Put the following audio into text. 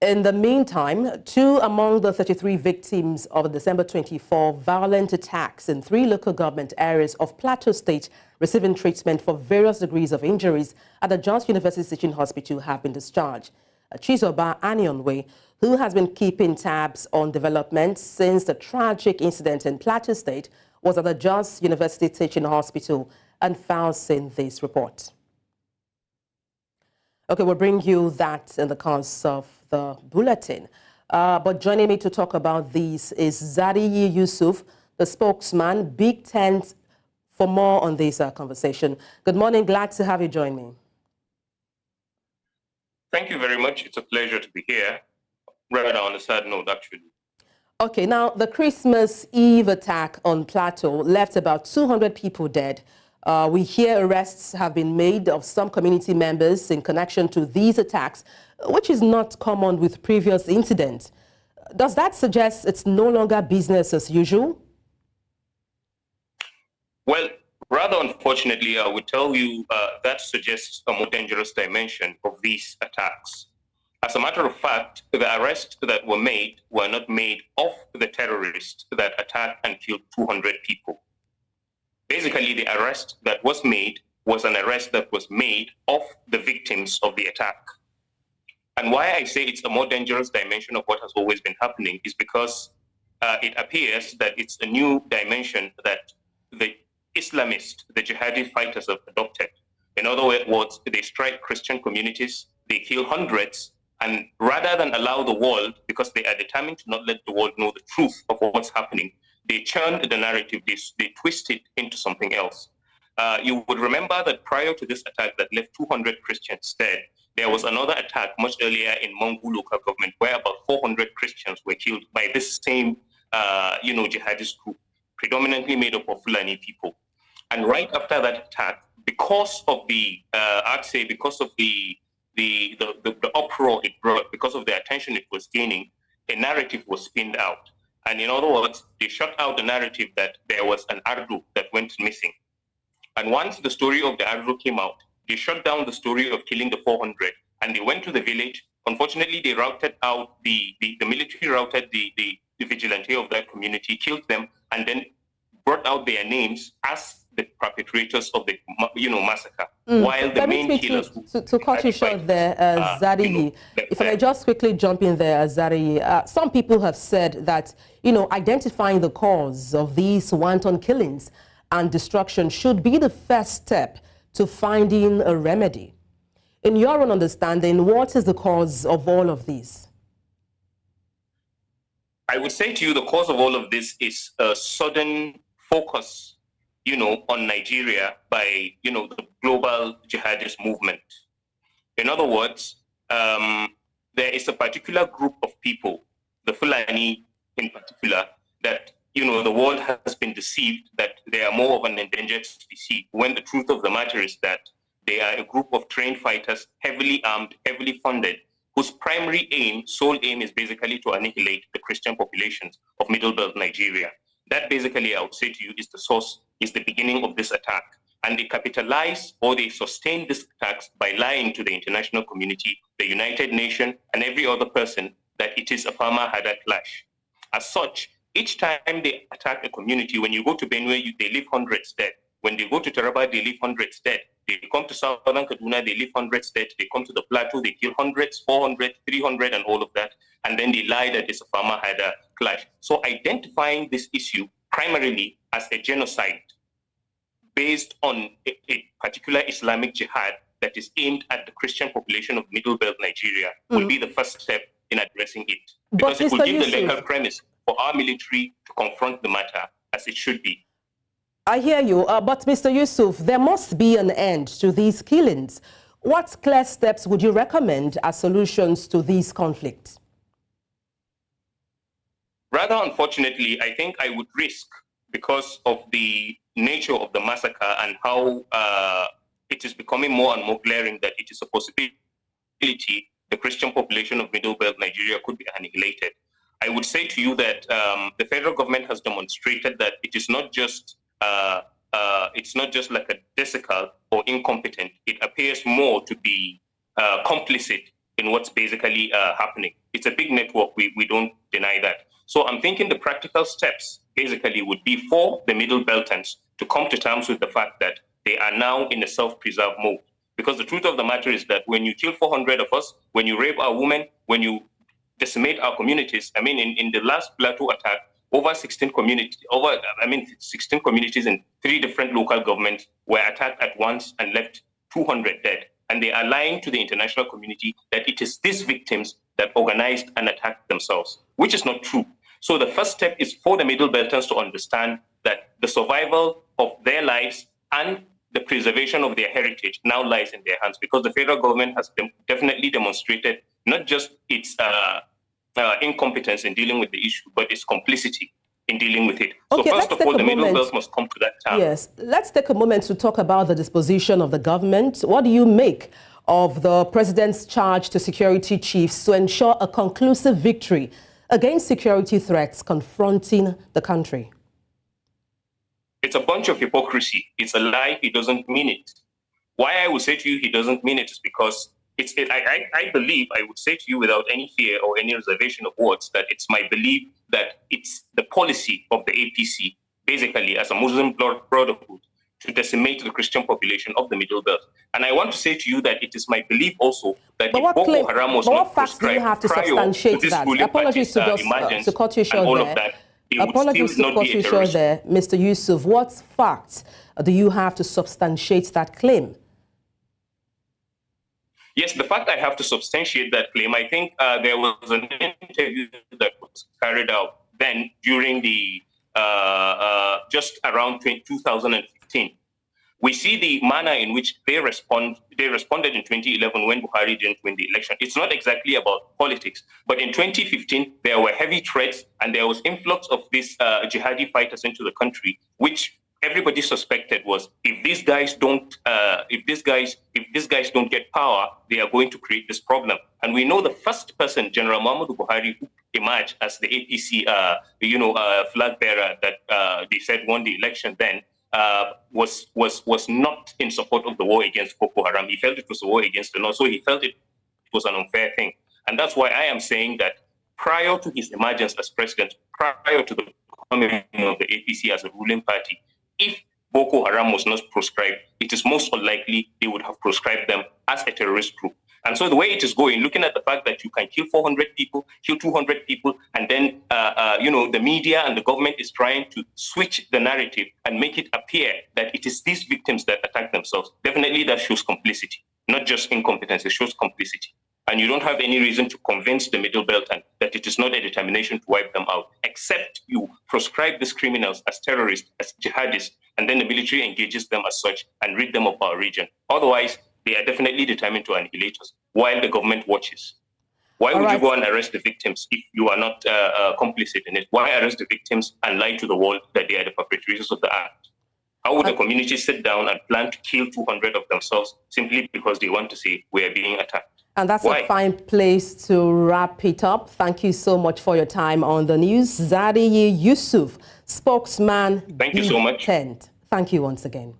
In the meantime, 2 among the 33 victims of the December 24 violent attacks in 3 local government areas of Plateau State receiving treatment for various degrees of injuries at the Jos University Teaching Hospital have been discharged. Chizoba Anionwe, who has been keeping tabs on developments since the tragic incident in Plateau State, was at the Jos University Teaching Hospital and files in this report. Okay, we'll bring you that in the course of the bulletin. But joining me to talk about this is Zariyi Yusuf, the spokesman, Big Tent, for more on this conversation. Good morning, glad to have you join me. Thank you very much. It's a pleasure to be here. Rather on a sad note, actually. Okay, now the Christmas Eve attack on Plateau left about 200 people dead. We hear arrests have been made of some community members in connection to these attacks, which is not common with previous incidents. Does that suggest it's no longer business as usual? Well, rather unfortunately, I would tell you that suggests a more dangerous dimension of these attacks. As a matter of fact, the arrests that were made were not made of the terrorists that attacked and killed 200 people. Basically, the arrest that was made was an arrest that was made of the victims of the attack. And why I say it's a more dangerous dimension of what has always been happening is because it appears that it's a new dimension that the Islamists, the jihadi fighters have adopted. In other words, they strike Christian communities, they kill hundreds, and rather than allow the world, because they are determined to not let the world know the truth of what's happening, they churned the narrative, they twist it into something else. You would remember that prior to this attack that left 200 Christians dead, there was another attack much earlier in Mongu local government where about 400 Christians were killed by this same, jihadist group, predominantly made up of Fulani people. And right after that attack, because of the, because of the uproar it brought, because of the attention it was gaining, a narrative was spinned out. And in other words, they shut out the narrative that there was an Ardu that went missing. And once the story of the Ardu came out, they shut down the story of killing the 400, and they went to the village. Unfortunately, they routed out, the military routed the vigilante of that community, killed them, and then brought out their names as the perpetrators of the massacre, while the main killers... To cut you short there, Zariyi, if I may just quickly jump in there, Zariyi, some people have said that, identifying the cause of these wanton killings and destruction should be the first step to finding a remedy. In your own understanding, what is the cause of all of this? I would say to you the cause of all of this is a sudden focus on Nigeria by, the global jihadist movement. In other words, there is a particular group of people, the Fulani in particular, that, the world has been deceived that they are more of an endangered species, when the truth of the matter is that they are a group of trained fighters, heavily armed, heavily funded, whose primary aim, sole aim, is basically to annihilate the Christian populations of Middle Belt Nigeria. That basically, I would say to you, is the source, is the beginning of this attack. And they capitalize or they sustain these attacks by lying to the international community, the United Nations, and every other person that it is a farmer-herder clash. As such, each time they attack a community, when you go to Benue, they leave hundreds dead. When they go to Taraba, they leave hundreds dead. They come to Southern Kaduna, they leave hundreds dead. They come to the Plateau, they kill hundreds, 400, 300, and all of that. And then they lie that it's a farmer-herder clash. So identifying this issue primarily as a genocide based on a particular Islamic jihad that is aimed at the Christian population of Middle Belt Nigeria will be the first step in addressing it. Because it will give the legal premise for our military to confront the matter as it should be. I hear you, but Mr. Yusuf, there must be an end to these killings. What clear steps would you recommend as solutions to these conflicts? Rather unfortunately, I think I would risk, because of the nature of the massacre and how it is becoming more and more glaring that it is a possibility the Christian population of Middle Belt Nigeria could be annihilated. I would say to you that the federal government has demonstrated that it is not just like a desical or incompetent. It appears more to be complicit in what's basically happening. It's a big network. We don't deny that. So I'm thinking the practical steps basically would be for the Middle Beltons to come to terms with the fact that they are now in a self-preserve mode. Because the truth of the matter is that when you kill 400 of us, when you rape our women, when you decimate our communities, I mean, in the last Plateau attack, over 16 communities, 16 communities in 3 different local governments were attacked at once and left 200 dead. And they are lying to the international community that it is these victims that organized and attacked themselves, which is not true. So the first step is for the Middle Beltons to understand that the survival of their lives and the preservation of their heritage now lies in their hands, because the federal government has definitely demonstrated not just its incompetence in dealing with the issue, but its complicity in dealing with it. Okay, so first of all, the Middle Belt must come to that term. Yes, let's take a moment to talk about the disposition of the government. What do you make of the president's charge to security chiefs to ensure a conclusive victory against security threats confronting the country? It's a bunch of hypocrisy. It's a lie. He doesn't mean it. Why I would say to you he doesn't mean it is because I believe, I would say to you without any fear or any reservation of words, that it's my belief that it's the policy of the APC, basically as a Muslim brotherhood, to decimate the Christian population of the Middle Belt. And I want to say to you that it is my belief also that if Boko Haram was not prescribed prior to this ruling Apologies to cut you short there. Apologies to cut you short there, Mr. Yusuf. What facts do you have to substantiate that claim? Yes, the fact I have to substantiate that claim, I think there was an interview that was carried out then during the just around 2015. We see the manner in which they responded in 2011 when Buhari didn't win the election. It's not exactly about politics, but in 2015 there were heavy threats and there was influx of these jihadi fighters into the country, which everybody suspected was if these guys don't get power, they are going to create this problem. And we know the first person, General Muhammadu Buhari, who emerged as the APC flag bearer that they said won the election then, was not in support of the war against Boko Haram. He felt it was a war against the North, so he felt it was an unfair thing. And that's why I am saying that prior to his emergence as president, prior to the coming of the APC as a ruling party, if Boko Haram was not proscribed, it is most unlikely they would have proscribed them as a terrorist group. And so the way it is going, looking at the fact that you can kill 400 people, kill 200 people, and then, the media and the government is trying to switch the narrative and make it appear that it is these victims that attack themselves, definitely that shows complicity, not just incompetence, it shows complicity. And you don't have any reason to convince the Middle Belt and that it is not a determination to wipe them out, except you proscribe these criminals as terrorists, as jihadists, and then the military engages them as such and rid them of our region. Otherwise, they are definitely determined to annihilate us while the government watches. Why would you go and arrest the victims if you are not complicit in it? Why arrest the victims and lie to the world that they are the perpetrators of the act? How would the community sit down and plan to kill 200 of themselves simply because they want to say we are being attacked? And that's a fine place to wrap it up. Thank you so much for your time on the news. Zadiyi Yusuf, spokesman. Thank you so much. Thank you once again.